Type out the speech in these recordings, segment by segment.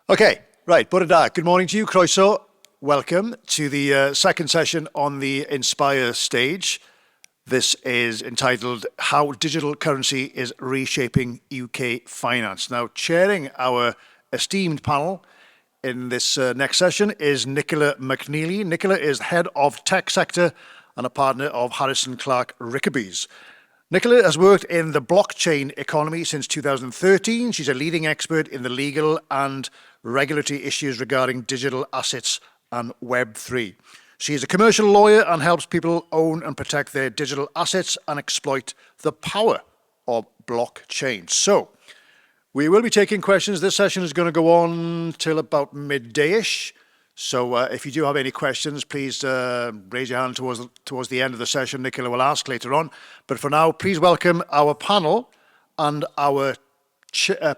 Okay, right, bore da. Good morning to you, croeso. Welcome to the second session on the Inspire stage. This is entitled How Digital Currency is Reshaping UK Finance. Now, chairing our esteemed panel in this next session is Nicola McNeely. Nicola is Head of Tech Sector and a partner of Harrison Clark Rickerbys. Nicola has worked in the blockchain economy since 2013. She's a leading expert in the legal and regulatory issues regarding digital assets and Web3. She is a commercial lawyer and helps people own and protect their digital assets and exploit the power of blockchain. So, we will be taking questions. This session is going to go on till about midday-ish. So if you do have any questions, please raise your hand towards the end of the session. Nicola will ask later on. But for now, please welcome our panel and our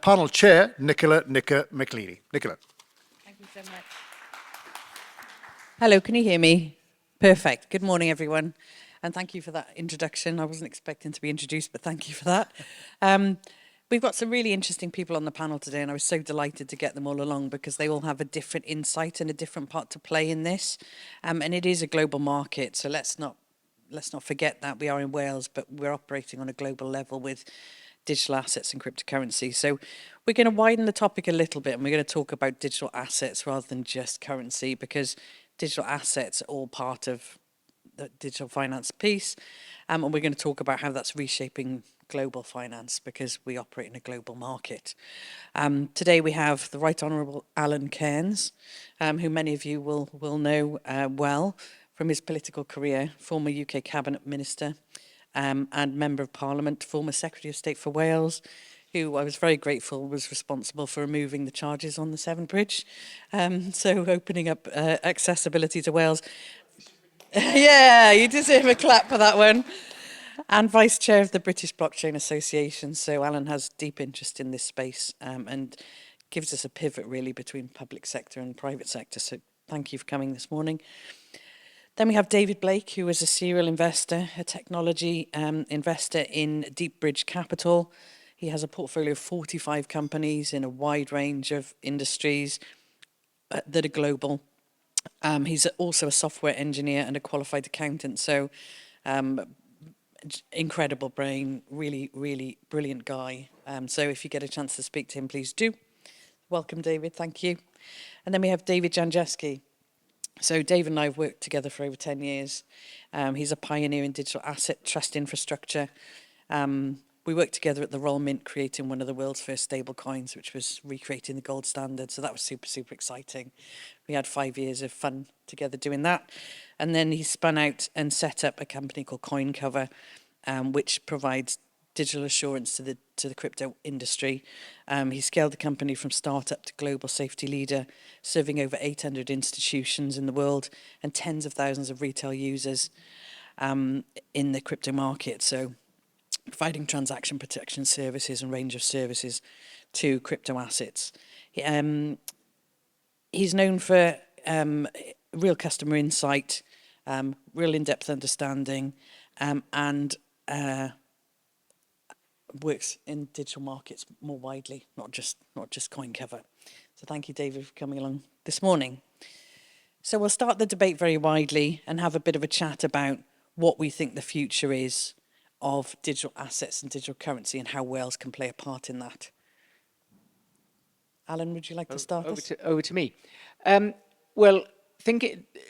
panel chair, Nicola McNeely. Nicola. Thank you so much. Hello, can you hear me? Perfect. Good morning, everyone. And thank you for that introduction. I wasn't expecting to be introduced, but thank you for that. We've got some really interesting people on the panel today, and I was so delighted to get them all along because they all have a different insight and a different part to play in this. And it is a global market, so let's not forget that. We are in Wales, but we're operating on a global level with digital assets and cryptocurrency. So we're going to widen the topic a little bit, and we're going to talk about digital assets rather than just currency, because digital assets are all part of the digital finance piece. And we're going to talk about how that's reshaping global finance because we operate in a global market. Today we have the Right Honourable Alan Cairns, who many of you will know well from his political career, former UK Cabinet Minister and Member of Parliament, former Secretary of State for Wales, who I was very grateful was responsible for removing the charges on the Severn Bridge, so opening up accessibility to Wales. Yeah, you deserve a clap for that one. And Vice Chair of the British Blockchain Association. So Alan has deep interest in this space and gives us a pivot really between public sector and private sector. So thank you for coming this morning. Then we have David Blake, who is a serial investor, a technology investor in Deep Bridge Capital. He has a portfolio of 45 companies in a wide range of industries that are global. He's also a software engineer and a qualified accountant. So incredible brain, really, really brilliant guy. So if you get a chance to speak to him, please do. Welcome, David. Thank you. And then we have David Janjeski. So David and I have worked together for over 10 years. He's a pioneer in digital asset trust infrastructure. We worked together at the Royal Mint, creating one of the world's first stablecoins, which was recreating the gold standard. So that was super, super exciting. We had 5 years of fun together doing that. And then he spun out and set up a company called CoinCover, which provides digital assurance to the crypto industry. He scaled the company from startup to global safety leader, serving over 800 institutions in the world and tens of thousands of retail users in the crypto market. So providing transaction protection services and range of services to crypto assets. He's known for real customer insight, real in-depth understanding, and works in digital markets more widely, not just CoinCover. So thank you, David, for coming along this morning. So we'll start the debate very widely and have a bit of a chat about what we think the future is of digital assets and digital currency and how Wales can play a part in that. Alan, would you like to start us? Over to me.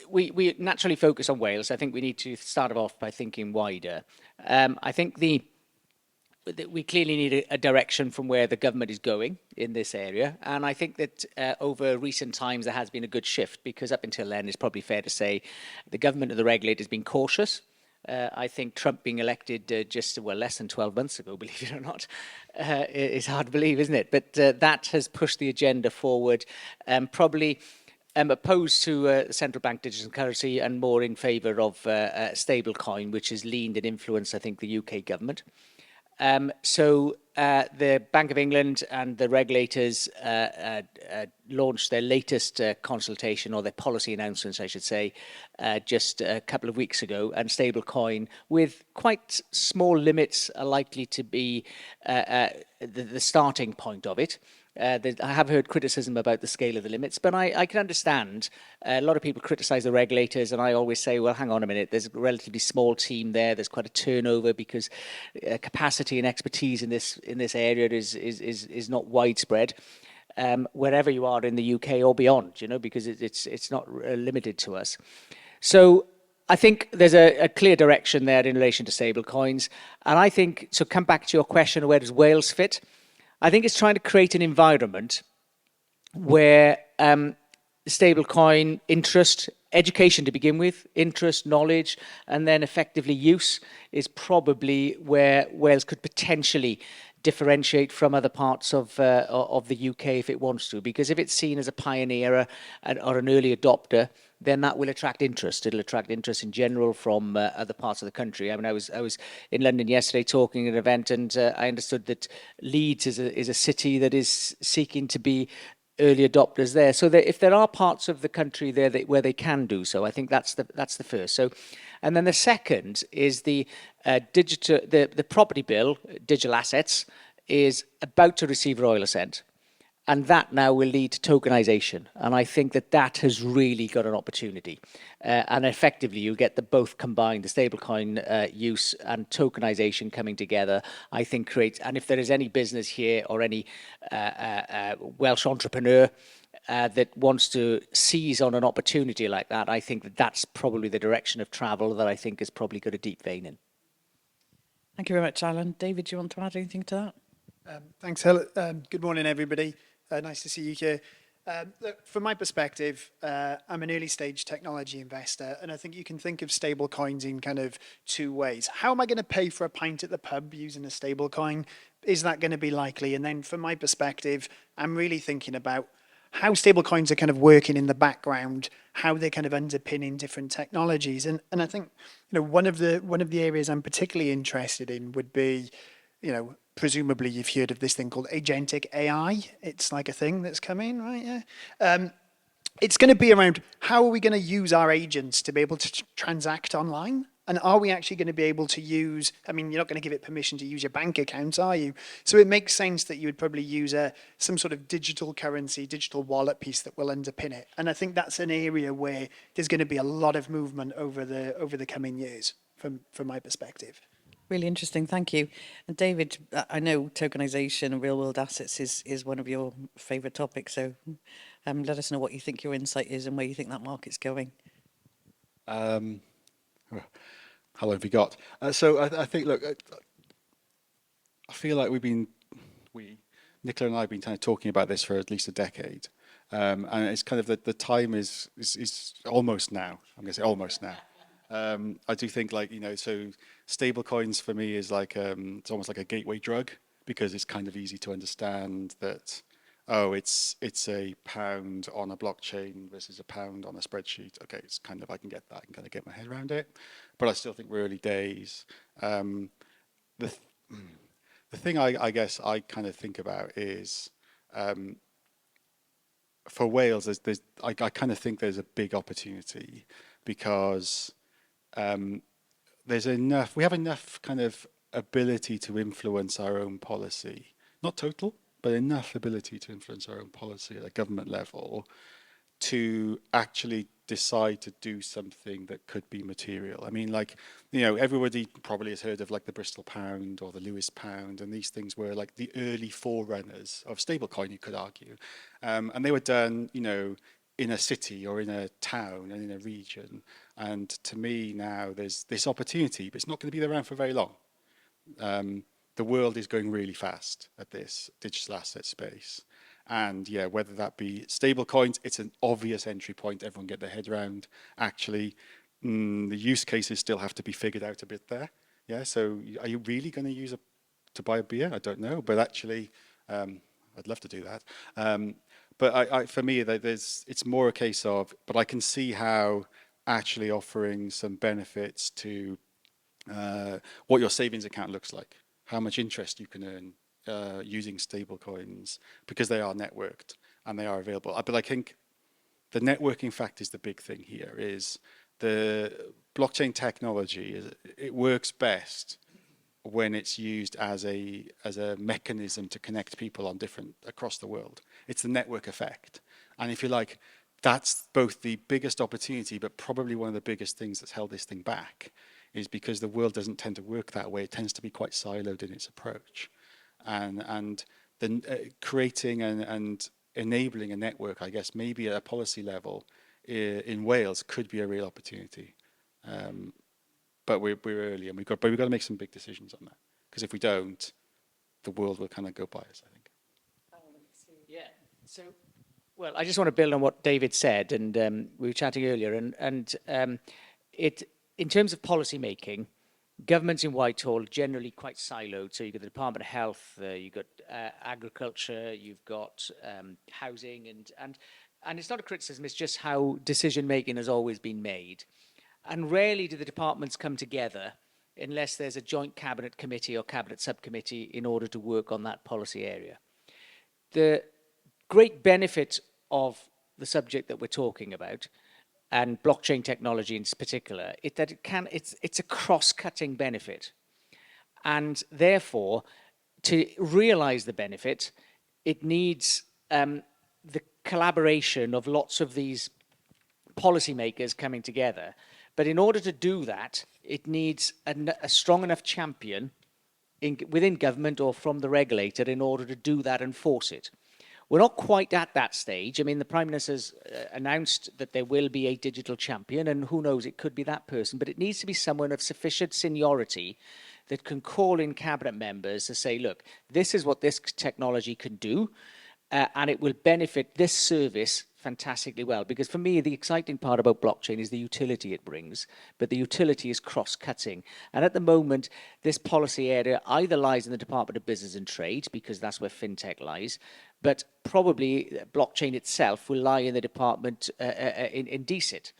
We naturally focus on Wales. I think we need to start off by thinking wider. I think we clearly need a direction from where the government is going in this area. And I think that over recent times, there has been a good shift because up until then, it's probably fair to say the government and the regulators have been cautious. I think Trump being elected less than 12 months ago, believe it or not, is hard to believe, isn't it? But that has pushed the agenda forward, probably opposed to the Central Bank Digital Currency and more in favour of stablecoin, which has leaned and influenced, I think, the UK government. So the Bank of England and the regulators launched their latest consultation, or their policy announcements, I should say, just a couple of weeks ago. And stablecoin, with quite small limits, are likely to be the starting point of it. I have heard criticism about the scale of the limits, but I can understand. A lot of people criticise the regulators, and I always say, well, hang on a minute. There's a relatively small team there. There's quite a turnover because capacity and expertise in this area is not widespread. Wherever you are in the UK or beyond, because it's not limited to us. So I think there's a clear direction there in relation to stablecoins. And I think, so come back to your question, where does Wales fit? I think it's trying to create an environment where stablecoin interest, education to begin with, interest, knowledge, and then effectively use is probably where Wales could potentially differentiate from other parts of the UK if it wants to. Because if it's seen as a pioneer or an early adopter, then that will attract interest. It'll attract interest in general from other parts of the country. I mean, I was in London yesterday talking at an event, and I understood that Leeds is a city that is seeking to be early adopters there. So if there are parts of the country there where they can do so, I think that's the first. So, and then the second is the property bill, digital assets, is about to receive royal assent. And that now will lead to tokenisation. And I think that has really got an opportunity. And effectively, you get both combined, the stablecoin use and tokenisation coming together, I think creates, and if there is any business here or any Welsh entrepreneur that wants to seize on an opportunity like that, I think that's probably the direction of travel that I think has probably got a deep vein in. Thank you very much, Alan. David, do you want to add anything to that? Thanks, Helen. Good morning, everybody. Nice to see you here. Look, from my perspective, I'm an early stage technology investor, and I think you can think of stable coins in kind of two ways. How am I going to pay for a pint at the pub using a stable coin? Is that going to be likely? And then from my perspective, I'm really thinking about how stable coins are kind of working in the background, how they're kind of underpinning different technologies. And I think, one of the areas I'm particularly interested in would be, presumably you've heard of this thing called agentic AI. It's like a thing that's coming, right? Yeah. It's going to be around how are we going to use our agents to be able to transact online? And are we actually going to be able to use, you're not going to give it permission to use your bank accounts, are you? So it makes sense that you would probably use some sort of digital currency, digital wallet piece that will underpin it. And I think that's an area where there's going to be a lot of movement over the coming years from my perspective. Really interesting, thank you. And David, I know tokenisation and real world assets is one of your favourite topics, so let us know what you think your insight is and where you think that market's going. How long have we got? So I think, look, I feel like Nicola and I have been kind of talking about this for at least a decade. And it's kind of the time is almost now. I'm going to say almost now. I do think so stable coins for me is like, it's almost like a gateway drug because it's kind of easy to understand that, it's a pound on a blockchain versus a pound on a spreadsheet. Okay, it's kind of, I can get that, I can kind of get my head around it, but I still think we're early days. The thing I guess I kind of think about is, for Wales, I kind of think there's a big opportunity because we have enough kind of ability to influence our own policy, not total, but enough ability to influence our own policy at a government level to actually decide to do something that could be material. I mean, everybody probably has heard of the Bristol pound or the Lewis pound, and these things were like the early forerunners of stablecoin, you could argue. And they were done, in a city or in a town and in a region. And to me now, there's this opportunity, but it's not going to be around for very long. The world is going really fast at this digital asset space. And yeah, whether that be stable coins, it's an obvious entry point. Everyone get their head around. Actually, the use cases still have to be figured out a bit there. Yeah, so are you really going to use to buy a beer? I don't know, but actually, I'd love to do that. But for me, it's more a case of, but I can see how actually offering some benefits to what your savings account looks like, how much interest you can earn using stable coins, because they are networked and they are available. But I think the networking fact is the big thing here, is the blockchain technology, it works best when it's used as a mechanism to connect people on across the world. It's the network effect. And if you like, that's both the biggest opportunity, but probably one of the biggest things that's held this thing back, is because the world doesn't tend to work that way. It tends to be quite siloed in its approach. And then creating and enabling a network, I guess, maybe at a policy level in Wales could be a real opportunity. But we're early, and we've got to make some big decisions on that. Because if we don't, the world will kind of go by us, I think. Yeah. So, well, I just want to build on what David said, and we were chatting earlier, it in terms of policy making, governments in Whitehall generally quite siloed. So you've got the Department of Health, you've got agriculture, you've got housing, and it's not a criticism, it's just how decision making has always been made. And rarely do the departments come together unless there's a joint cabinet committee or cabinet subcommittee in order to work on that policy area. The great benefit of the subject that we're talking about, and blockchain technology in particular, it's a cross-cutting benefit. And therefore, to realize the benefit, it needs the collaboration of lots of these policymakers coming together. But in order to do that, it needs a strong enough champion within government or from the regulator in order to do that and force it. We're not quite at that stage. I mean, the Prime Minister's announced that there will be a digital champion, and who knows, it could be that person, but it needs to be someone of sufficient seniority that can call in cabinet members to say, look, this is what this technology can do, and it will benefit this service fantastically well. Because for me, the exciting part about blockchain is the utility it brings, but the utility is cross-cutting. And at the moment, this policy area either lies in the Department of Business and Trade, because that's where fintech lies, but probably blockchain itself will lie in the department in DCIT,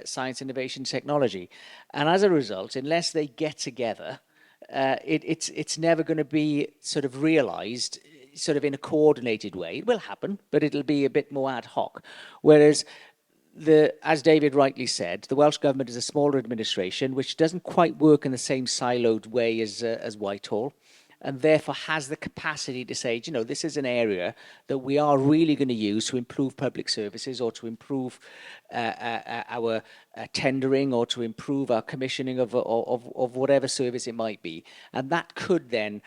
Science, Innovation, Technology. And as a result, unless they get together, it's never going to be sort of realized sort of in a coordinated way. It will happen, but it'll be a bit more ad hoc. Whereas, as David rightly said, the Welsh Government is a smaller administration, which doesn't quite work in the same siloed way as Whitehall, and therefore has the capacity to say, you know, this is an area that we are really going to use to improve public services, or to improve our tendering, or to improve our commissioning of whatever service it might be. And that could then,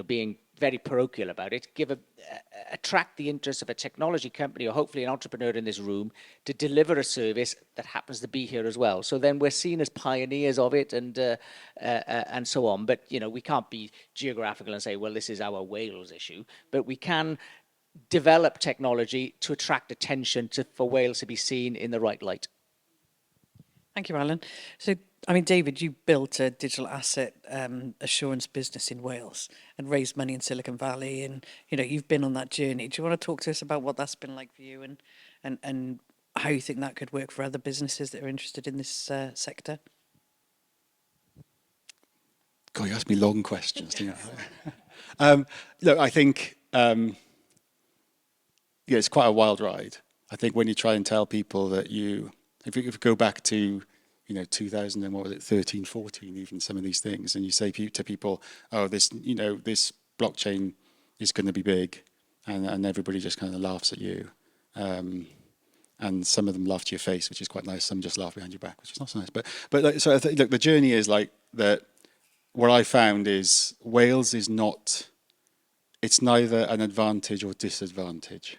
being very parochial about it, attract the interest of a technology company, or hopefully an entrepreneur in this room, to deliver a service that happens to be here as well. So then we're seen as pioneers of it, and so on. But we can't be geographical and say, well, this is our Wales issue. But we can develop technology to attract attention for Wales to be seen in the right light. Thank you, Alan. So, I mean, David, you built a digital asset assurance business in Wales and raised money in Silicon Valley, and you've been on that journey. Do you want to talk to us about what that's been like for you, and how you think that could work for other businesses that are interested in this sector? God, you asked me long questions, didn't you? Look, I think it's quite a wild ride. I think when you try and tell people that if you go back to 2000 and what was it, 13, 14, even some of these things, and you say to people, oh, this blockchain is going to be big, and everybody just kind of laughs at you, and some of them laugh to your face, which is quite nice. Some just laugh behind your back, which is not so nice. But so I think, look, the journey is like that. What I found is Wales is not. It's neither an advantage or disadvantage.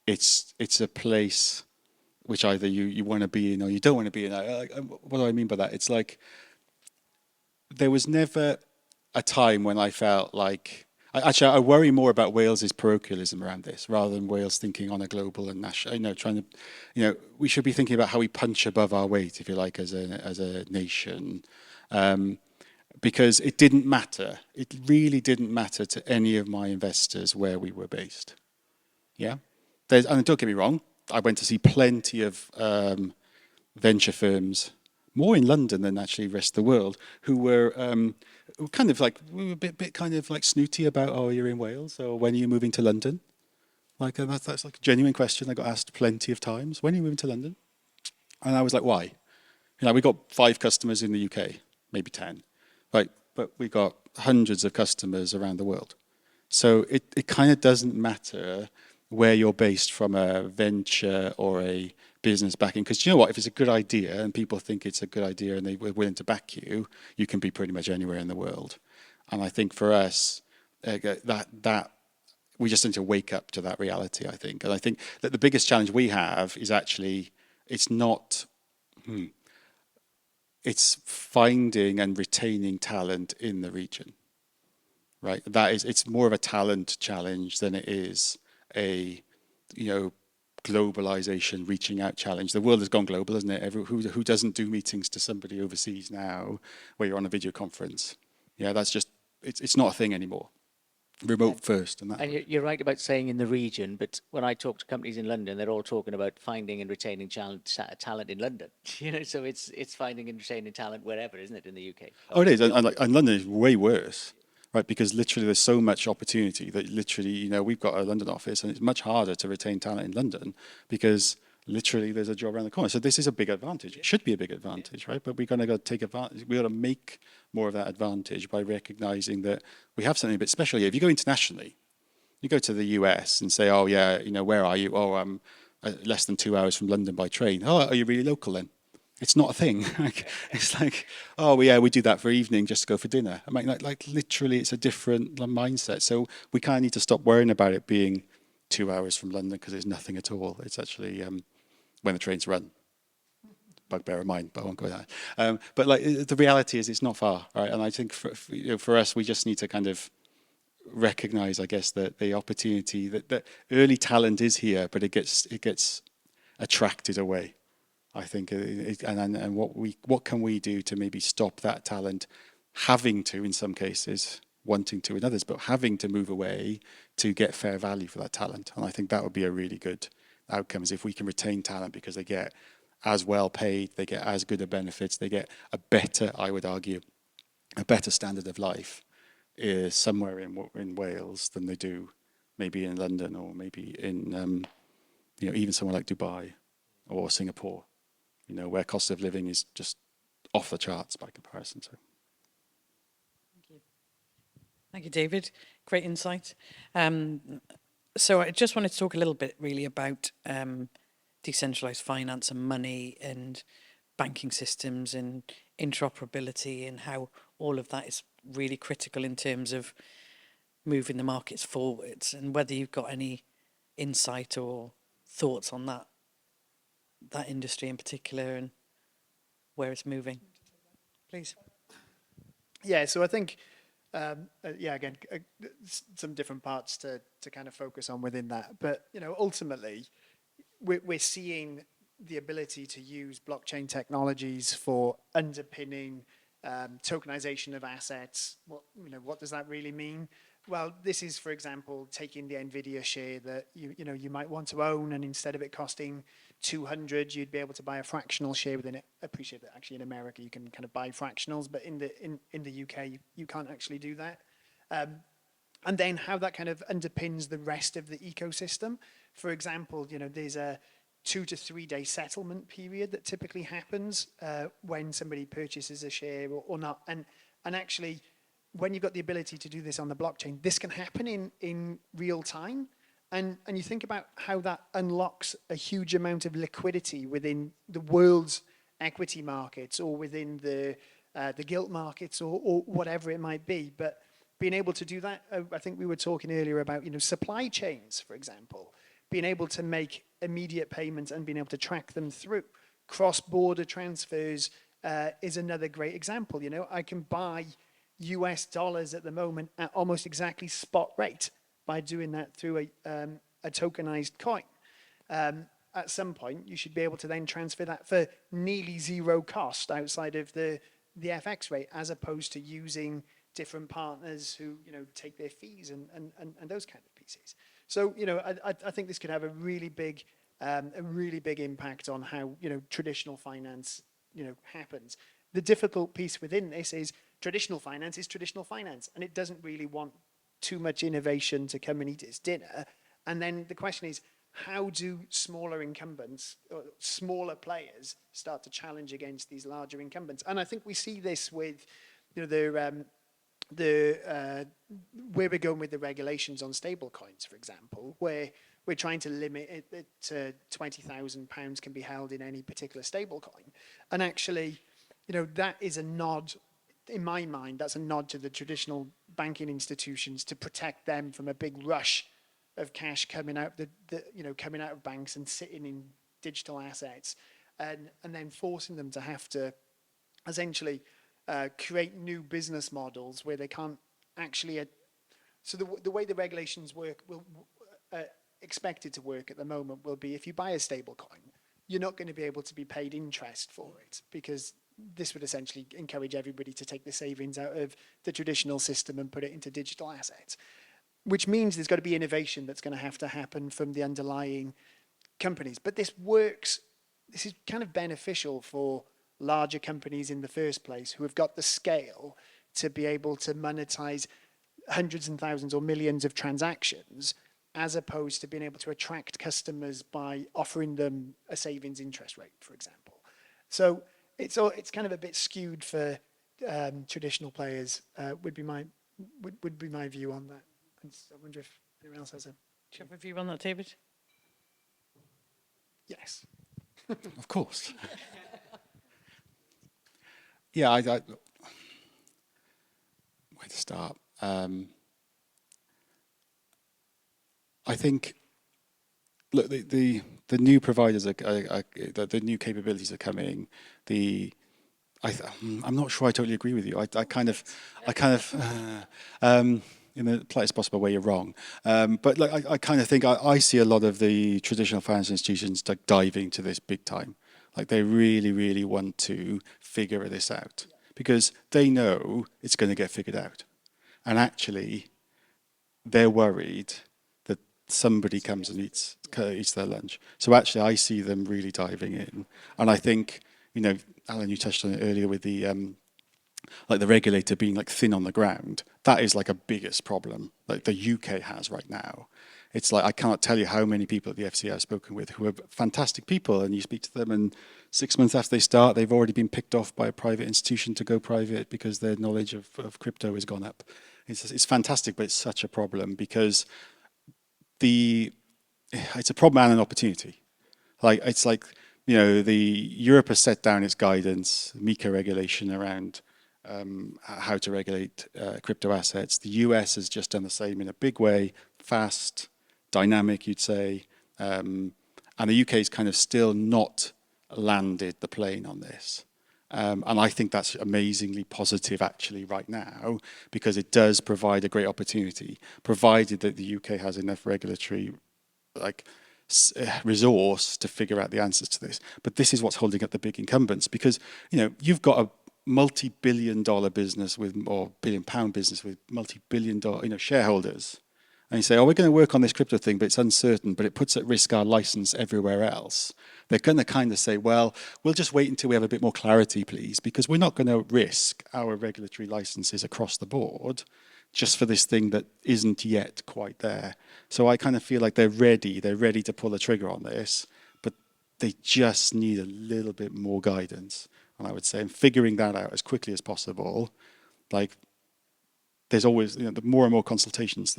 It's a place which either you want to be in or you don't want to be in. What do I mean by that? It's like there was never a time when I felt like... I worry more about Wales's parochialism around this, rather than Wales thinking on a global and national... we should be thinking about how we punch above our weight, if you like, as a nation. Because it didn't matter. It really didn't matter to any of my investors where we were based. Yeah? And don't get me wrong, I went to see plenty of venture firms, more in London than actually the rest of the world, who were kind of like, we were a bit kind of like snooty about, oh, you're in Wales, or when are you moving to London? Like that's like a genuine question I got asked plenty of times. When are you moving to London? And I was like, why? We got 5 customers in the UK, maybe 10, right? But we've got hundreds of customers around the world. So it kind of doesn't matter where you're based from a venture or a business backing, because you know what, if it's a good idea and people think it's a good idea and they're willing to back you, you can be pretty much anywhere in the world. And I think for us, that we just need to wake up to that reality, I think. And I think that the biggest challenge we have is actually, it's not, it's finding and retaining talent in the region, right? It's more of a talent challenge than it is a, globalization, reaching out challenge. The world has gone global, hasn't it? Who doesn't do meetings to somebody overseas now where you're on a video conference? Yeah, that's just, it's not a thing anymore. Remote first. And you're right about saying in the region, but when I talk to companies in London, they're all talking about finding and retaining talent in London. So it's finding and retaining talent wherever, isn't it, in the UK? Oh, it is. And London is way worse, right? Because literally there's so much opportunity that literally, we've got a London office and it's much harder to retain talent in London because literally there's a job around the corner. So this is a big advantage. It should be a big advantage, right? But we're going to go take advantage. We've got to make more of that advantage by recognizing that we have something a bit special here. If you go internationally, you go to the US and say, oh yeah, where are you? Oh, I'm less than 2 hours from London by train. Oh, are you really local then? It's not a thing. It's like, oh yeah, we do that for evening just to go for dinner. I mean, like literally it's a different mindset. So we kind of need to stop worrying about it being 2 hours from London because there's nothing at all. It's actually when the trains run. Bugbear of mine, but I won't go there. But like the reality is, it's not far, right? And I think for us, we just need to kind of recognize, I guess, that the opportunity that early talent is here, but it gets attracted away. I think, and what can we do to maybe stop that talent having to, in some cases, wanting to in others, but having to move away to get fair value for that talent. And I think that would be a really good outcome, is if we can retain talent because they get as well paid, they get as good a benefits, they get a better, I would argue, a better standard of life somewhere in Wales than they do maybe in London or maybe in even somewhere like Dubai or Singapore, where cost of living is just off the charts by comparison. So. Thank you, David. Great insight. So I just wanted to talk a little bit really about decentralized finance and money and banking systems and interoperability and how all of that is really critical in terms of moving the markets forwards, and whether you've got any insight or thoughts on that industry in particular and where it's moving. Please. Yeah, so I think, again, some different parts to kind of focus on within that. But, ultimately, we're seeing the ability to use blockchain technologies for underpinning tokenization of assets. What does that really mean? Well, this is, for example, taking the NVIDIA share that you might want to own, and instead of it costing 200, you'd be able to buy a fractional share within it. I appreciate that actually in America you can kind of buy fractionals, but in the UK you can't actually do that. And then how that kind of underpins the rest of the ecosystem. For example, there's a 2 to 3 day settlement period that typically happens when somebody purchases a share or not. And actually, when you've got the ability to do this on the blockchain, this can happen in real time. And you think about how that unlocks a huge amount of liquidity within the world's equity markets or within the gilt markets or whatever it might be. But being able to do that, I think we were talking earlier about supply chains, for example, being able to make immediate payments and being able to track them through. Cross-border transfers is another great example. I can buy US dollars at the moment at almost exactly spot rate by doing that through a tokenized coin. At some point, you should be able to then transfer that for nearly zero cost outside of the FX rate, as opposed to using different partners who take their fees and those kind of pieces. So I think this could have a really big impact on how traditional finance happens. The difficult piece within this is traditional finance, and it doesn't really want too much innovation to come and eat its dinner. And then the question is, how do smaller incumbents, or smaller players, start to challenge against these larger incumbents? And I think we see this with, you know, where we're going with the regulations on stablecoins, for example, where we're trying to limit it to £20,000 can be held in any particular stablecoin. And actually, you know, that is a nod, in my mind, that's a nod to the traditional banking institutions to protect them from a big rush of cash coming out coming out of banks and sitting in digital assets, and then forcing them to have to essentially create new business models where they can't actually. So the way the regulations work will expected to work at the moment will be, if you buy a stable coin, you're not going to be able to be paid interest for it, because this would essentially encourage everybody to take the savings out of the traditional system and put it into digital assets, which means there's got to be innovation that's going to happen from the underlying companies. But this is kind of beneficial for larger companies in the first place, who have got the scale to be able to monetize hundreds and thousands or millions of transactions, as opposed to being able to attract customers by offering them a savings interest rate, for example. So it's kind of a bit skewed for traditional players. Would be my view on that. And I wonder if anyone else has a. Do you have a view on that, David? Yes. Of course. Yeah, where to start? I think, look, the new providers the new capabilities are coming. I'm not sure I totally agree with you. I kind of, in the politest possible way, you're wrong. But like, I kind of think I see a lot of the traditional financial institutions like diving to this big time. Like they really, really want to figure this out because they know it's going to get figured out. And actually, they're worried that somebody comes and eats their lunch. So actually, I see them really diving in. And I think, you know, Alan, you touched on it earlier with the like the regulator being like thin on the ground. That is like a biggest problem like the UK has right now. It's like I can't tell you how many people at the FCA I've spoken with who are fantastic people, and you speak to them, and 6 months after they start, they've already been picked off by a private institution to go private because their knowledge of crypto has gone up. It's fantastic, but it's such a problem because it's a problem and an opportunity. Like it's like, you know, Europe has set down its guidance, MiCA regulation around how to regulate crypto assets. The US has just done the same in a big way, fast, dynamic, you'd say. And the UK is kind of still not landed the plane on this. And I think that's amazingly positive actually right now, because it does provide a great opportunity, provided that the UK has enough regulatory resource to figure out the answers to this. But this is what's holding up the big incumbents, because, you know, you've got a multi-billion-dollar business or billion-pound business with multi-billion-dollar, you know, shareholders, and you say, oh, we're going to work on this crypto thing, but it's uncertain, but it puts at risk our license everywhere else. They're going to kind of say, well, we'll just wait until we have a bit more clarity, please, because we're not going to risk our regulatory licenses across the board just for this thing that isn't yet quite there. So I kind of feel like they're ready to pull the trigger on this, but they just need a little bit more guidance. And I would say, and figuring that out as quickly as possible, like there's always, you know, the more and more consultations,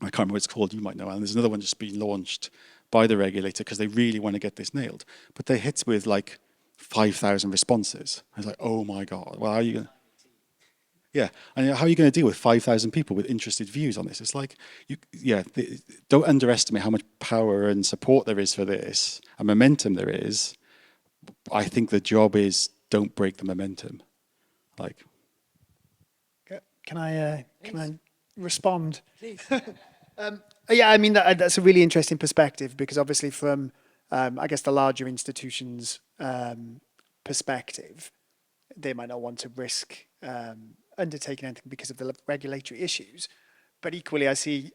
I can't remember what it's called, you might know, and there's another one just being launched by the regulator because they really want to get this nailed. But they hit with like 5,000 responses. I was like, oh my God, well, how are you going to? Yeah, and how are you going to deal with 5,000 people with interested views on this? It's like, don't underestimate how much power and support there is for this, and momentum there is. I think the job is don't break the momentum. Like, can I respond? Please. Yeah, I mean that's a really interesting perspective, because obviously from I guess the larger institutions' perspective, they might not want to risk undertaking anything because of the regulatory issues. But equally, I see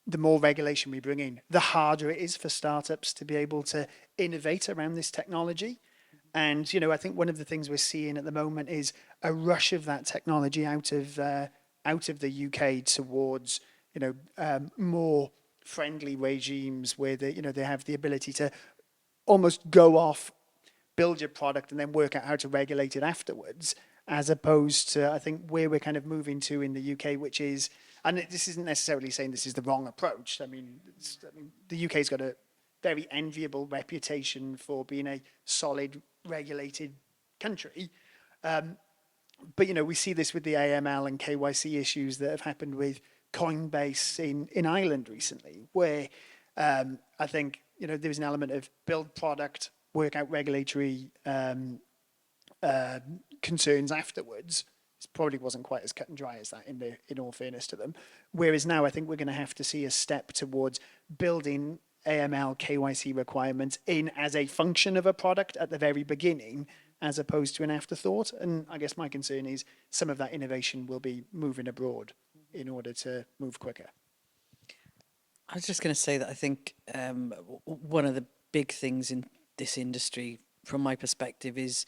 the more regulation we bring in, the harder it is for startups to be able to innovate around this technology. And, you know, I think one of the things we're seeing at the moment is a rush of that technology out of the UK towards, you know, more friendly regimes where they have the ability to almost go off, build your product, and then work out how to regulate it afterwards, as opposed to, I think, where we're kind of moving to in the UK, which is, and this isn't necessarily saying this is the wrong approach. I mean, the UK's got a very enviable reputation for being a solid, regulated country. But, we see this with the AML and KYC issues that have happened with Coinbase in Ireland recently, where I think, there was an element of build product, work out regulatory concerns afterwards. It probably wasn't quite as cut and dry as that, in all fairness to them. Whereas now I think we're going to have to see a step towards building AML, KYC requirements in as a function of a product at the very beginning, as opposed to an afterthought. And I guess my concern is some of that innovation will be moving abroad in order to move quicker. I was just going to say that I think one of the big things in this industry, from my perspective, is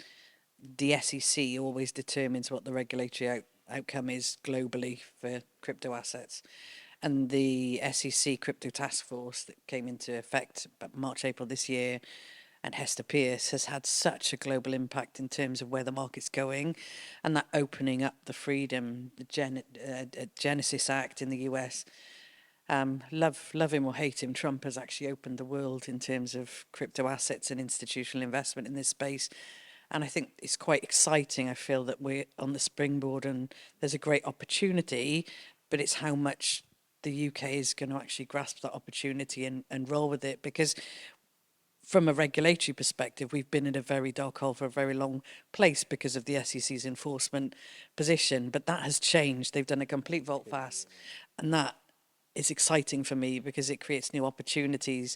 the SEC always determines what the regulatory outcome is globally for crypto assets. And the SEC Crypto Task Force that came into effect about March, April this year, and Hester Pierce has had such a global impact in terms of where the market's going, and that opening up the freedom, the Genesis Act in the US. Love him or hate him, Trump has actually opened the world in terms of crypto assets and institutional investment in this space. And I think it's quite exciting. I feel that we're on the springboard and there's a great opportunity, but it's how much the UK is going to actually grasp that opportunity and roll with it. Because from a regulatory perspective, we've been in a very dark hole for a very long place because of the SEC's enforcement position. But that has changed. They've done a complete volte-face, and that is exciting for me because it creates new opportunities,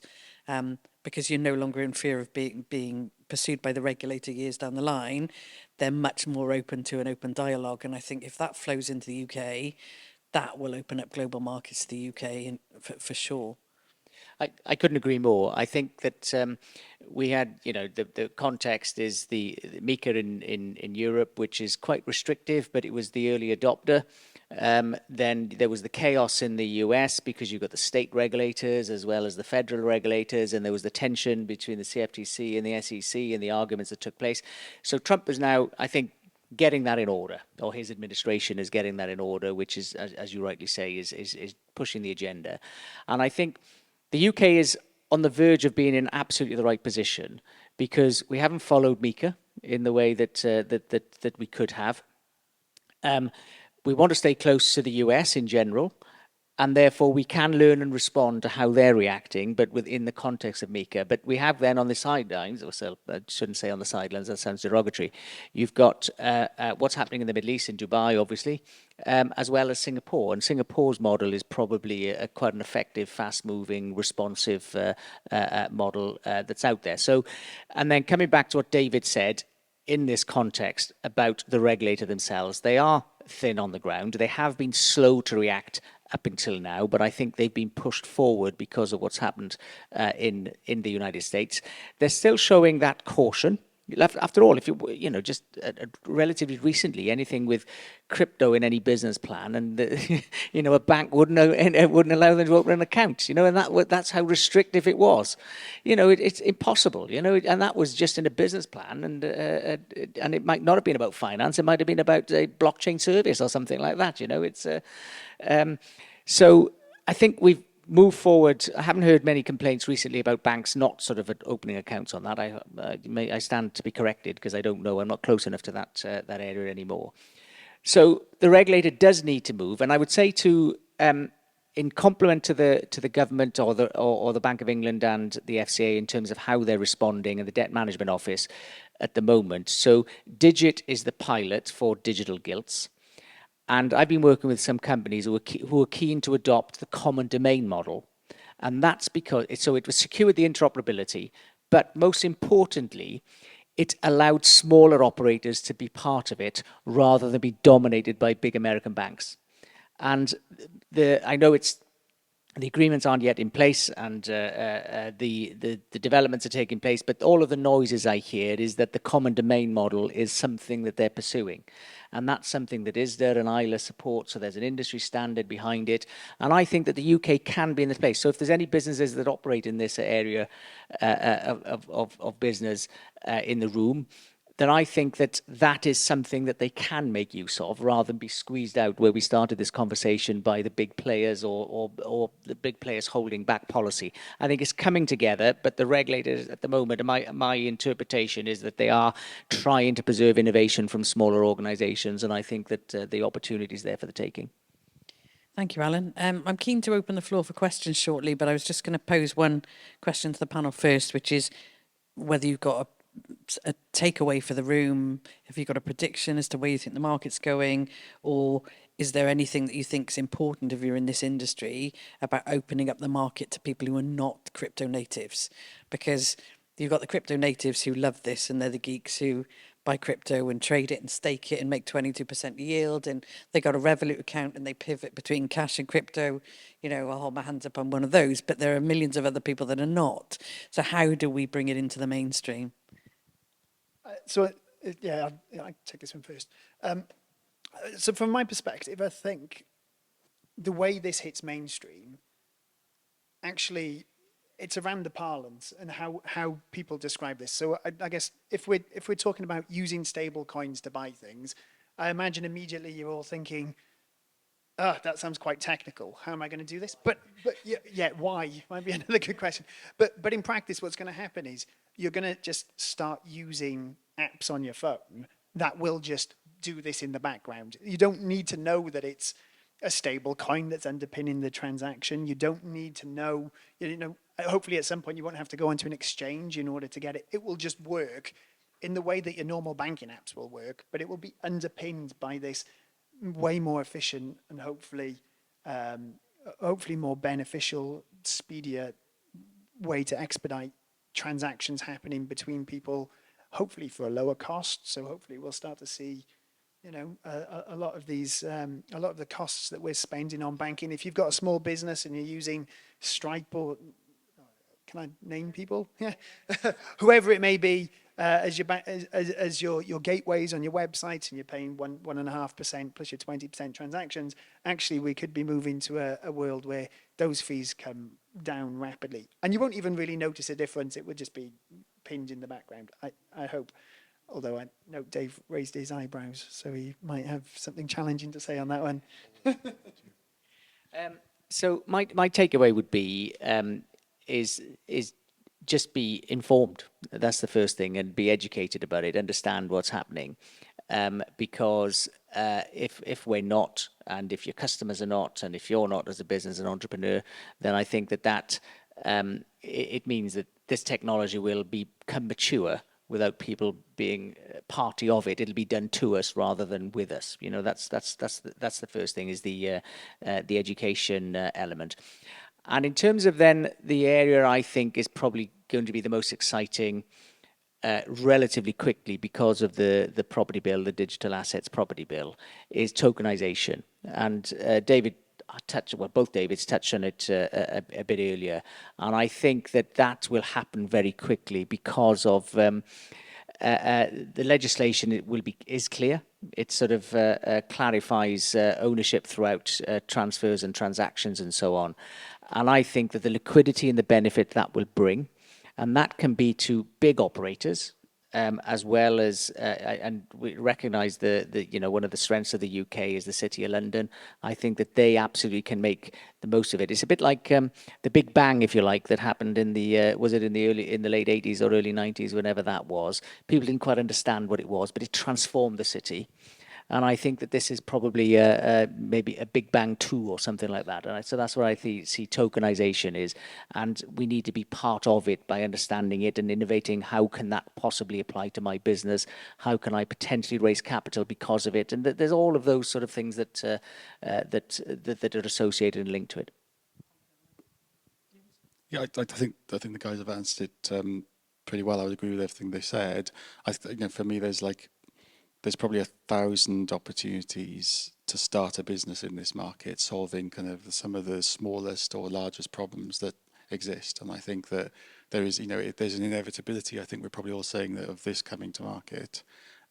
because you're no longer in fear of being pursued by the regulator years down the line. They're much more open to an open dialogue. And I think if that flows into the UK, that will open up global markets to the UK and for sure. I couldn't agree more. I think that we had, the context is the MiCA in Europe, which is quite restrictive, but it was the early adopter. Then there was the chaos in the US because you've got the state regulators as well as the federal regulators, and there was the tension between the CFTC and the SEC and the arguments that took place. So Trump is now, I think, getting that in order, or his administration is getting that in order, which is, as you rightly say, is pushing the agenda. And I think the UK is on the verge of being in absolutely the right position because we haven't followed MiCA in the way that we could have. We want to stay close to the US in general, and therefore we can learn and respond to how they're reacting, but within the context of MiCA. But we have then on the sidelines, or I shouldn't say on the sidelines, that sounds derogatory. You've got what's happening in the Middle East, in Dubai, obviously, as well as Singapore. And Singapore's model is probably quite an effective, fast-moving, responsive model that's out there. So, and then coming back to what David said, in this context about the regulator themselves, they are thin on the ground. They have been slow to react up until now, but I think they've been pushed forward because of what's happened in the United States. They're still showing that caution. After all, if just relatively recently, anything with crypto in any business plan, and a bank wouldn't allow them to open an account, and that's how restrictive it was. It's impossible, and that was just in a business plan, and it might not have been about finance. It might have been about a blockchain service or something like that. So I think we've move forward. I haven't heard many complaints recently about banks not sort of opening accounts on that. I stand to be corrected because I don't know. I'm not close enough to that area anymore. So the regulator does need to move, and I would say in complement to the government or the Bank of England and the FCA in terms of how they're responding, and the Debt Management Office at the moment. So Digit is the pilot for digital gilts. And I've been working with some companies who are keen to adopt the common domain model. And that's because it was secured the interoperability, but most importantly, it allowed smaller operators to be part of it rather than be dominated by big American banks. And I know it's the agreements aren't yet in place, and the developments are taking place. But all of the noises I hear is that the common domain model is something that they're pursuing, and that's something that ISDA and ILA support. So there's an industry standard behind it, and I think that the UK can be in this place. So if there's any businesses that operate in this area of business in the room, then I think that that is something that they can make use of, rather than be squeezed out where we started this conversation by the big players or the big players holding back policy. I think it's coming together, but the regulators at the moment, my interpretation is that they are trying to preserve innovation from smaller organisations, and I think that the opportunity is there for the taking. Thank you, Alan. I'm keen to open the floor for questions shortly, but I was just going to pose one question to the panel first, which is whether you've got a takeaway for the room. Have you got a prediction as to where you think the market's going, or is there anything that you think is important if you're in this industry about opening up the market to people who are not crypto natives? Because you've got the crypto natives who love this, and they're the geeks who buy crypto and trade it and stake it and make 22% yield, and they got a Revolut account and they pivot between cash and crypto. You know, I'll hold my hands up on one of those, but there are millions of other people that are not. So how do we bring it into the mainstream? I take this one first. So from my perspective, I think the way this hits mainstream, actually, it's around the parlance and how people describe this. So I guess if we're talking about using stable coins to buy things, I imagine immediately you're all thinking, that sounds quite technical. How am I going to do this? But why? Might be another good question. But in practice, what's going to happen is you're going to just start using apps on your phone that will just do this in the background. You don't need to know that it's a stable coin that's underpinning the transaction. You don't need to know, hopefully at some point you won't have to go onto an exchange in order to get it. It will just work in the way that your normal banking apps will work, but it will be underpinned by this way more efficient and hopefully more beneficial, speedier way to expedite transactions happening between people, hopefully for a lower cost. So hopefully we'll start to see, a lot of these, a lot of the costs that we're spending on banking. If you've got a small business and you're using Stripe, or can I name people? Yeah, whoever it may be, as your gateways on your website, and you're paying 1.5% plus your 20% transactions. Actually, we could be moving to a world where those fees come down rapidly, and you won't even really notice a difference. It would just be pinned in the background. I hope. Although I know Dave raised his eyebrows, so he might have something challenging to say on that one. So my takeaway would be is just be informed. That's the first thing, and be educated about it. Understand what's happening, because if we're not, and if your customers are not, and if you're not as a business and entrepreneur, then I think that it means that this technology will become mature without people being party of it. It'll be done to us rather than with us. That's the first thing, is the education element. And in terms of then the area I think is probably going to be the most exciting relatively quickly because of the property bill, the digital assets property bill, is tokenization. And both Davids touched on it a bit earlier. And I think that will happen very quickly because of the legislation. Is clear. It sort of clarifies ownership throughout transfers and transactions and so on. And I think that the liquidity and the benefit that will bring, and that can be to big operators, as well as, and we recognise one of the strengths of the UK is the City of London. I think that they absolutely can make the most of it. It's a bit like the Big Bang, if you like, that happened in the late 80s or early 90s, whenever that was. People didn't quite understand what it was, but it transformed the city. And I think that this is probably maybe a Big Bang 2 or something like that. And so that's what I see tokenization is. And we need to be part of it by understanding it and innovating. How can that possibly apply to my business? How can I potentially raise capital because of it? And there's all of those sort of things that are associated and linked to it. Yeah, I think the guys have answered it pretty well. I would agree with everything they said. For me, there's there's probably 1,000 opportunities to start a business in this market, solving kind of some of the smallest or largest problems that exist. And I think that there is, there's an inevitability. I think we're probably all saying that of this coming to market.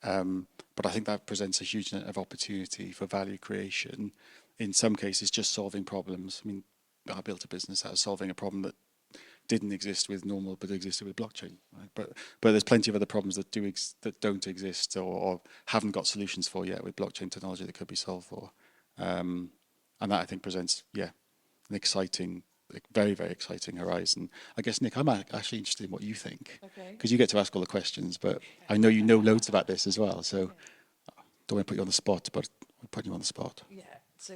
But I think that presents a huge net of opportunity for value creation. In some cases, just solving problems. I mean, I built a business out of solving a problem that didn't exist with normal, but existed with blockchain. Right? But there's plenty of other problems that don't exist or haven't got solutions for yet with blockchain technology that could be solved for. And that I think presents, an exciting, very, very exciting horizon. I guess, Nick, I'm actually interested in what you think, because you get to ask all the questions, but I know you know loads about this as well. So don't want to put you on the spot, but we'll put you on the spot. Yeah. So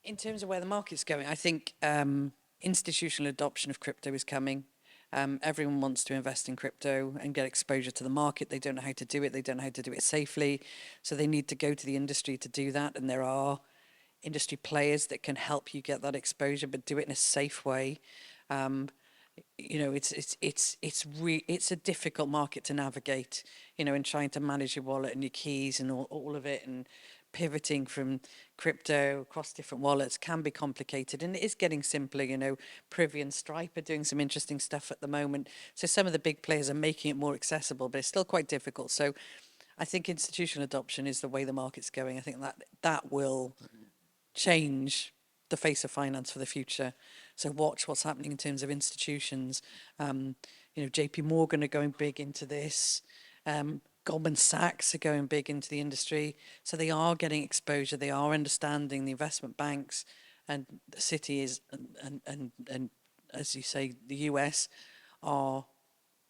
in terms of where the market's going, I think institutional adoption of crypto is coming. Everyone wants to invest in crypto and get exposure to the market. They don't know how to do it. They don't know how to do it safely. So they need to go to the industry to do that. And there are industry players that can help you get that exposure, but do it in a safe way. It's a difficult market to navigate, in trying to manage your wallet and your keys and all of it, and pivoting from crypto across different wallets can be complicated, and it is getting simpler. Privy and Stripe are doing some interesting stuff at the moment. So some of the big players are making it more accessible, but it's still quite difficult. So I think institutional adoption is the way the market's going. I think that will change the face of finance for the future. So watch what's happening in terms of institutions. JP Morgan are going big into this. Goldman Sachs are going big into the industry. So they are getting exposure. They are understanding the investment banks, and the cities and as you say, the US are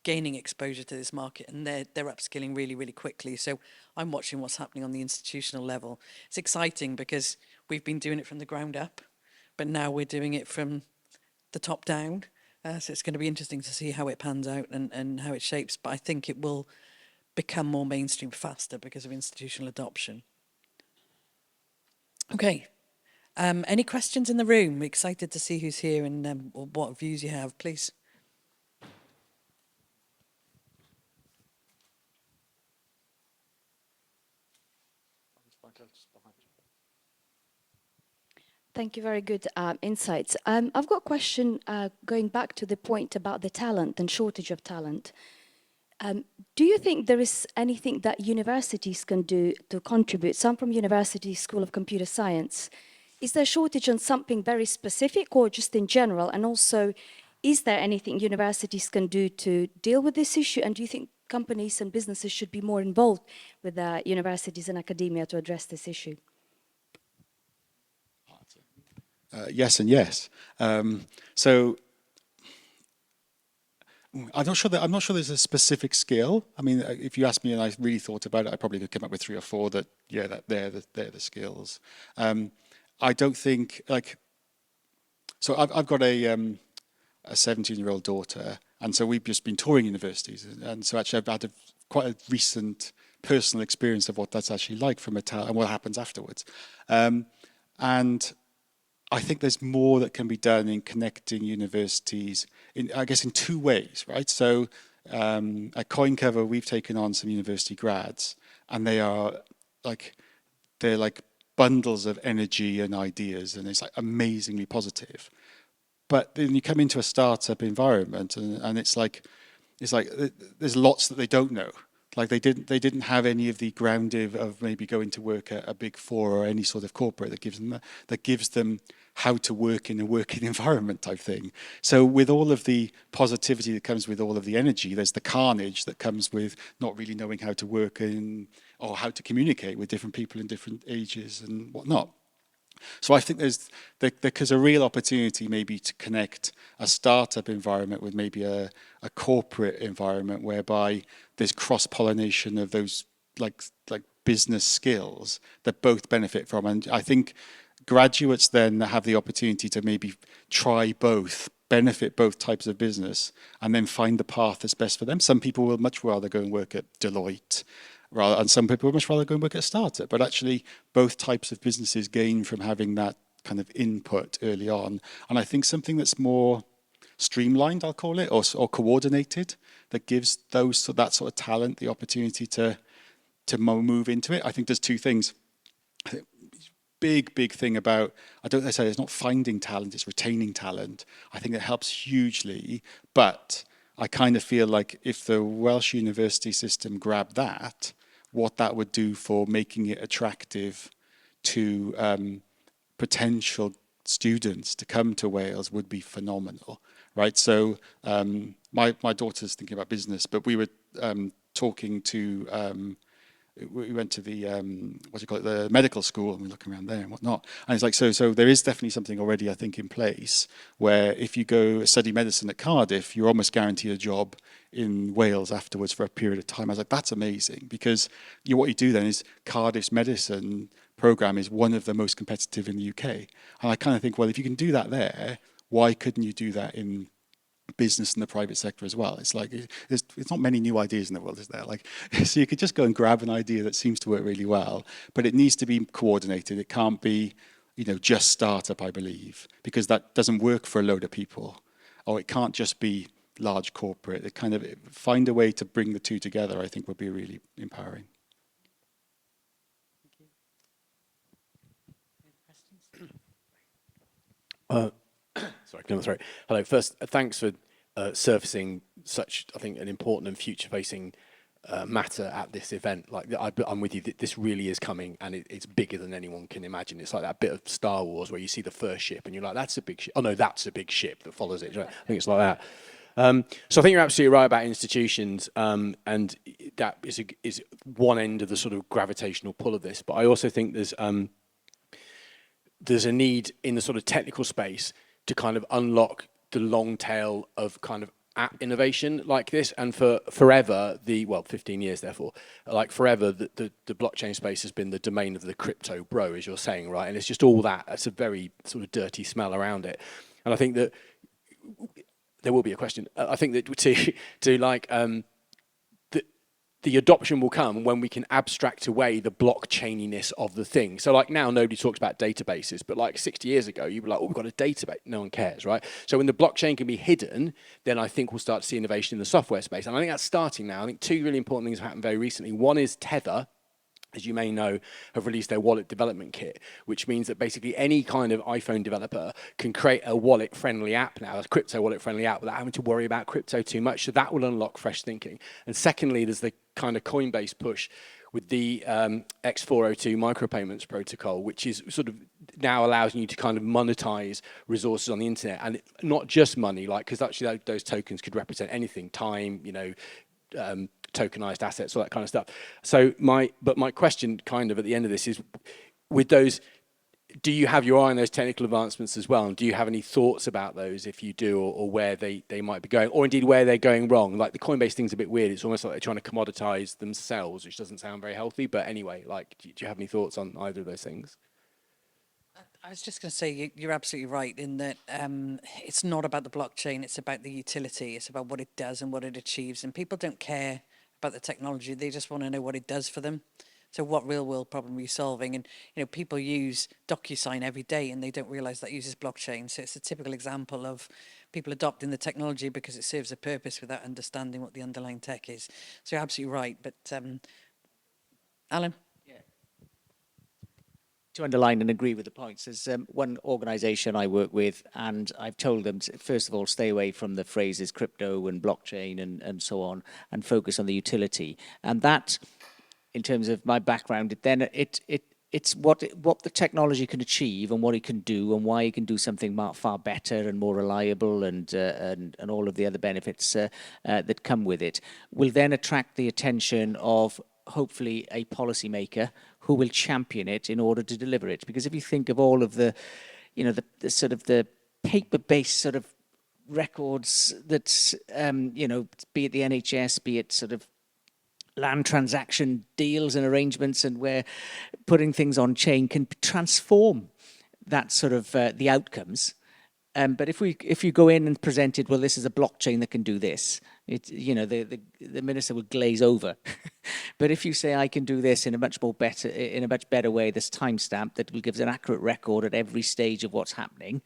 gaining exposure to this market, and they're upskilling really, really quickly. So I'm watching what's happening on the institutional level. It's exciting because we've been doing it from the ground up, but now we're doing it from the top down. So it's going to be interesting to see how it pans out and how it shapes. But I think it will become more mainstream faster because of institutional adoption. Okay. Any questions in the room? We're excited to see who's here and what views you have, please. Thank you. Very good insights. I've got a question going back to the point about the talent and shortage of talent. Do you think there is anything that universities can do to contribute? Some from University School of Computer Science. Is there a shortage on something very specific or just in general? And also, is there anything universities can do to deal with this issue? And do you think companies and businesses should be more involved with universities and academia to address this issue? Yes and yes. So I'm not sure there's a specific skill. I mean, if you asked me and I really thought about it, I probably could come up with 3 or 4 that they're the skills. I don't think so. I've got a 17-year-old daughter, and so we've just been touring universities, and so actually I've had quite a recent personal experience of what that's actually like from and what happens afterwards. And I think there's more that can be done in connecting universities, in 2 ways, right? So at CoinCover, we've taken on some university grads, and they're like bundles of energy and ideas, and it's like amazingly positive. But then you come into a startup environment, and it's like there's lots that they don't know. Like they didn't have any of the grounding of maybe going to work at a big 4 or any sort of corporate that gives them how to work in a working environment type thing. So with all of the positivity that comes with all of the energy, there's the carnage that comes with not really knowing how to work or how to communicate with different people in different ages and whatnot. So I think there's a real opportunity maybe to connect a startup environment with maybe a corporate environment whereby there's cross-pollination of those like business skills that both benefit from. And I think graduates then have the opportunity to maybe try both, benefit both types of business, and then find the path that's best for them. Some people will much rather go and work at Deloitte, and some people would much rather go and work at a startup. But actually, both types of businesses gain from having that kind of input early on. And I think something that's more streamlined, I'll call it, or coordinated, that gives that sort of talent the opportunity to move into it. I think there's two things. Big thing about, I say it's not finding talent, it's retaining talent. I think it helps hugely, but I kind of feel like if the Welsh university system grabbed that, what that would do for making it attractive to potential students to come to Wales would be phenomenal, right? So my daughter's thinking about business, but we were talking to we went to the the medical school, and we're looking around there and whatnot. And it's like, so there is definitely something already, I think, in place where if you go study medicine at Cardiff, you're almost guaranteed a job in Wales afterwards for a period of time. I was like, that's amazing, because what you do then is Cardiff's medicine program is one of the most competitive in the UK. And I kind of think, well, if you can do that there, why couldn't you do that in business in the private sector as well? It's like, it's not many new ideas in the world, is there? Like, so you could just go and grab an idea that seems to work really well, but it needs to be coordinated. It can't be, just startup, I believe, because that doesn't work for a load of people. Or it can't just be large corporate. It kind of, find a way to bring the two together, I think would be really empowering. Sorry. Hello. First, thanks for surfacing such, I think, an important and future-facing matter at this event. Like, I'm with you. This really is coming, and it's bigger than anyone can imagine. It's like that bit of Star Wars where you see the first ship, and you're like, "That's a big ship." Oh no, that's a big ship that follows it. Right? I think it's like that. So I think you're absolutely right about institutions, and that is one end of the sort of gravitational pull of this. But I also think there's a need in the sort of technical space to kind of unlock the long tail of kind of app innovation like this. And for forever, 15 years therefore, like forever, the blockchain space has been the domain of the crypto bro, as you're saying, right? And it's just all that. It's a very sort of dirty smell around it. And I think that there will be a question. I think that the adoption will come when we can abstract away the blockchaininess of the thing. So like now nobody talks about databases, but like 60 years ago, you'd be like, oh, we've got a database. No one cares, right? So when the blockchain can be hidden, then I think we'll start to see innovation in the software space. And I think that's starting now. I think two really important things have happened very recently. One is Tether, as you may know, have released their wallet development kit, which means that basically any kind of iPhone developer can create a wallet-friendly app now, a crypto wallet-friendly app, without having to worry about crypto too much. So that will unlock fresh thinking. And secondly, there's the kind of Coinbase push with the X402 micropayments protocol, which is sort of now allows you to kind of monetize resources on the internet, and not just money, like, because actually those tokens could represent anything, time, tokenized assets, all that kind of stuff. So my question kind of at the end of this is, with those, do you have your eye on those technical advancements as well? And do you have any thoughts about those, if you do, or where they might be going, or indeed where they're going wrong? Like the Coinbase thing's a bit weird. It's almost like they're trying to commoditize themselves, which doesn't sound very healthy. But anyway, like, do you have any thoughts on either of those things? I was just going to say, you're absolutely right in that it's not about the blockchain, it's about the utility, it's about what it does and what it achieves. And people don't care about the technology, they just want to know what it does for them. So what real world problem are you solving? And people use DocuSign every day and they don't realize that uses blockchain. So it's a typical example of people adopting the technology because it serves a purpose without understanding what the underlying tech is. So you're absolutely right. But Alan? To underline and agree with the points, there's one organisation I work with, and I've told them to, first of all, stay away from the phrases crypto and blockchain and so on, and focus on the utility. And that, in terms of my background, it's what the technology can achieve and what it can do and why it can do something far better and more reliable and all of the other benefits that come with it, will then attract the attention of hopefully a policymaker who will champion it in order to deliver it. Because if you think of all of the sort of the paper-based sort of records that, be it the NHS, be it sort of land transaction deals and arrangements, and where putting things on chain can transform that sort of the outcomes. But if you go in and present it, well, this is a blockchain that can do this, It, you know, the minister would glaze over. But if you say I can do this in a much better way, this timestamp that will give us an accurate record at every stage of what's happening,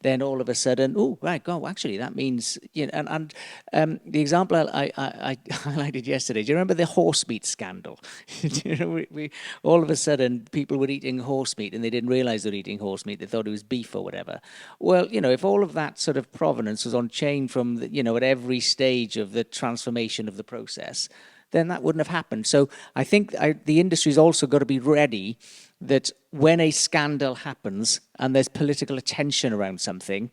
then all of a sudden, oh right, go actually that means, you know, the example I highlighted yesterday. Do you remember the horse meat scandal? You know, we all of a sudden people were eating horse meat and they didn't realise they were eating horse meat. They thought it was beef or whatever. Well, you know, if all of that sort of provenance was on chain from the, you know, at every stage of the transformation of the process, then that wouldn't have happened. So I think the industry's also got to be ready that when a scandal happens and there's political attention around something,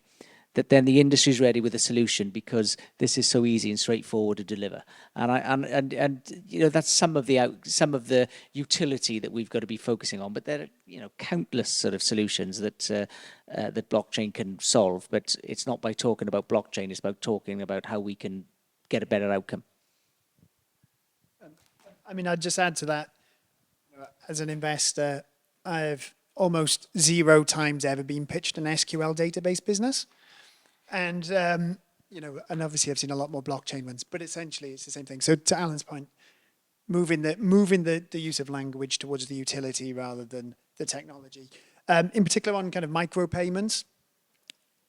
that then the industry's ready with a solution, because this is so easy and straightforward to deliver. And you know, that's some of the utility that we've got to be focusing on. But there are, you know, countless sort of solutions that that blockchain can solve. But it's not by talking about blockchain; it's about talking about how we can get a better outcome. I mean, I'd just add to that, as an investor, I've almost 0 times ever been pitched an SQL database business. And, you know, and obviously I've seen a lot more blockchain ones, but essentially it's the same thing. So to Alan's point, moving the use of language towards the utility rather than the technology. In particular on kind of micropayments,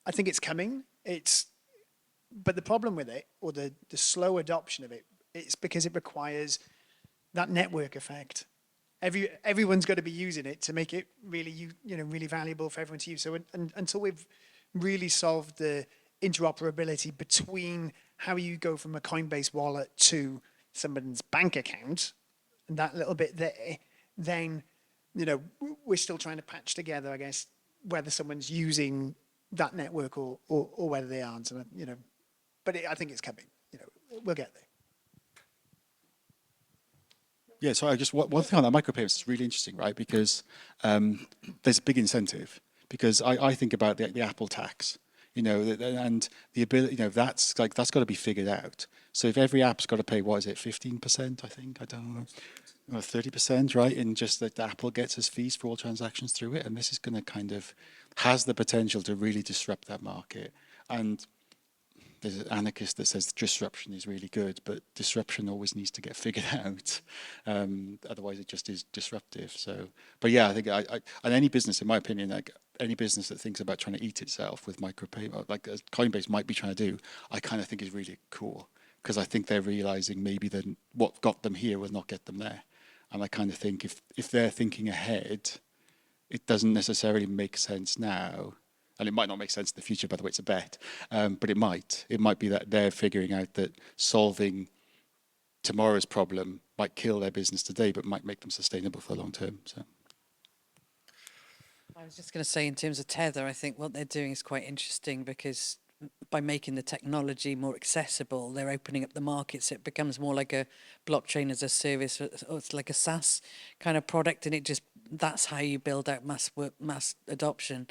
I think it's coming. But the problem with it, or the slow adoption of it, it's because it requires that network effect. Everyone's got to be using it to make it really, really valuable for everyone to use. So until we've really solved the interoperability between how you go from a Coinbase wallet to someone's bank account, and that little bit there, then, you know, we're still trying to patch together, I guess, whether someone's using that network or whether they aren't. And, you know, but I think it's coming. You know, we'll get there. Yeah, so I just, one thing on that micropayments is really interesting, right? Because there's a big incentive. Because I think about the Apple tax, you know, and the ability, you know, that's got to be figured out. So if every app's got to pay, what is it, 15%, I think, I don't know, or 30%, right? And just that Apple gets its fees for all transactions through it. And this is going to kind of, has the potential to really disrupt that market. And there's an anarchist that says disruption is really good, but disruption always needs to get figured out. Otherwise, it just is disruptive. So, but yeah, I think and any business, in my opinion, like any business that thinks about trying to eat itself with micropayment, like Coinbase might be trying to do, I kind of think is really cool, because I think they're realizing maybe that what got them here will not get them there. And I kind of think if they're thinking ahead, it doesn't necessarily make sense now. And it might not make sense in the future, by the way, it's a bet. But it might. It might be that they're figuring out that solving tomorrow's problem might kill their business today, but might make them sustainable for the long term. So, I was just going to say, in terms of Tether, I think what they're doing is quite interesting, because by making the technology more accessible, they're opening up the market, so it becomes more like a blockchain as a service, or it's like a SaaS kind of product, and that's how you build out mass adoption.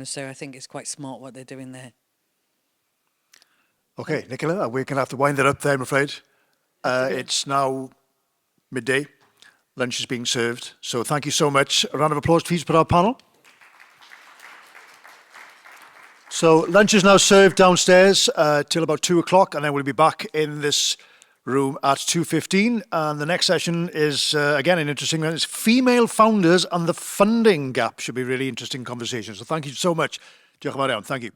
So I think it's quite smart what they're doing there. Okay, Nicola, we're going to have to wind that up there, I'm afraid. It's now midday. Lunch is being served. So thank you so much. A round of applause, please, for our panel. So lunch is now served downstairs till about 2 o'clock, and then we'll be back in this room at 2:15. And the next session is, again, an interesting one. It's female founders and the funding gap. Should be a really interesting conversation. So thank you so much. Diolch yn fawr iawn. Thank you.